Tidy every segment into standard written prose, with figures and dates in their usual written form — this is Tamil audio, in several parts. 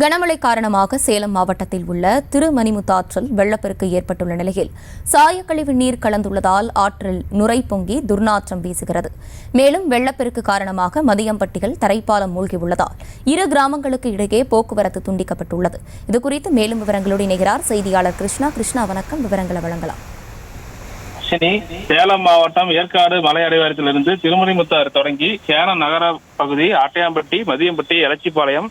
கனமழை காரணமாக சேலம் மாவட்டத்தில் உள்ள திருமணிமுத்தாற்றில் வெள்ளப்பெருக்கு ஏற்பட்டுள்ள நிலையில் சாயக்கழிவு நீர் கலந்துள்ளதால் ஆற்றில் நுரை பொங்கி துர்நாற்றம் வீசுகிறது. மேலும் வெள்ளப்பெருக்கு காரணமாக மதியம்பட்டியில் தரைப்பாலம் மூழ்கியுள்ளதால் இரு கிராமங்களுக்கு இடையே போக்குவரத்து துண்டிக்கப்பட்டுள்ளது. இதுகுறித்து மேலும் விவரங்களோடு இணைகிறார் செய்தியாளர் கிருஷ்ணா. கிருஷ்ணா, வணக்கம். விவரங்களை வழங்கலாம். சேலம் மாவட்டம் ஏற்காடு மலை அடிவாரத்திலிருந்து திருமணிமுத்தாறு தொடங்கி சேலம் நகர பகுதி ஆட்டையாம்பட்டி, மதியம்பட்டி, எலச்சிபாளையம்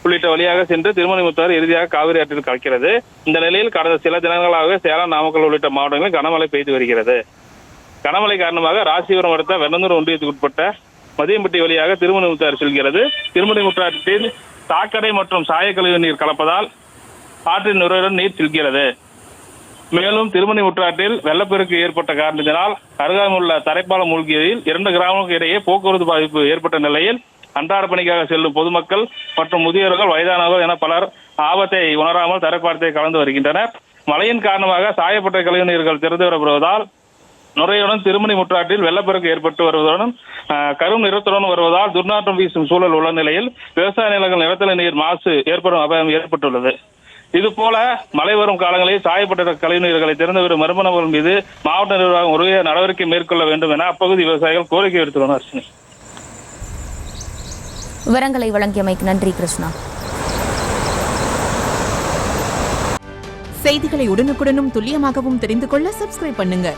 உள்ளிட்ட வழியாக சென்று திருமணிமுத்தாறு இறுதியாக காவிரி ஆற்றில் கலக்கிறது. இந்த நிலையில் கடந்த சில தினங்களாக சேலம், நாமக்கல் உள்ளிட்ட மாவட்டங்களில் கனமழை பெய்து வருகிறது. கனமழை காரணமாக ராசிபுரம் அடுத்த வெண்ணந்தூர் ஒன்றியத்துக்கு உட்பட்ட மதியம்பட்டி வழியாக திருமணிமுத்தாறு செல்கிறது. திருமணிமுத்தாற்றில் சாக்கடை மற்றும் சாயக்கழிவு நீர் கலப்பதால் ஆற்றின் நுரையுடன் நீர் செல்கிறது. மேலும் திருமணிமுத்தாற்றில் வெள்ளப்பெருக்கு ஏற்பட்ட காரணத்தினால் அருகாமையில் உள்ள தரைப்பாலம் மூழ்கியதில் 2 கிராமங்களுக்கு இடையே போக்குவரத்து பாதிப்பு ஏற்பட்ட நிலையில் அன்றாட பணிக்காக செல்லும் பொதுமக்கள் மற்றும் முதியோர்கள், வயதானவர்கள் என பலர் ஆபத்தை உணராமல் தரைப்பாலத்தை கலந்து வருகின்றனர். மழையின் காரணமாக சாயப்பட்ட கழிவு நீர்கள் திறந்து வரப்படுவதால் நுரையுடன் திருமணிமுத்தாற்றில் வெள்ளப்பெருக்கு ஏற்பட்டு வருவதுடன் கரும் நிறத்துடன் வருவதால் துர்நாற்றம் வீசும் சூழல் உள்ள நிலையில் விவசாய நிலங்கள் நிலத்தடி நீர் மாசு ஏற்படும் அபாயம் ஏற்பட்டுள்ளது. இதுபோல மழை வரும் காலங்களில் சாயப்பட்ட கழிவு நீர்களை திறந்துவிடும் மர்ம நபர்கள் மீது மாவட்ட நிர்வாகம் உரிய நடவடிக்கை மேற்கொள்ள வேண்டும் என அப்பகுதி விவசாயிகள் கோரிக்கை விடுத்துள்ளனர். விவரங்களை வழங்கியமைக்கு நன்றி கிருஷ்ணா. செய்திகளை உடனுக்குடனும் துல்லியமாகவும் தெரிந்து கொள்ள சப்ஸ்கிரைப் பண்ணுங்க.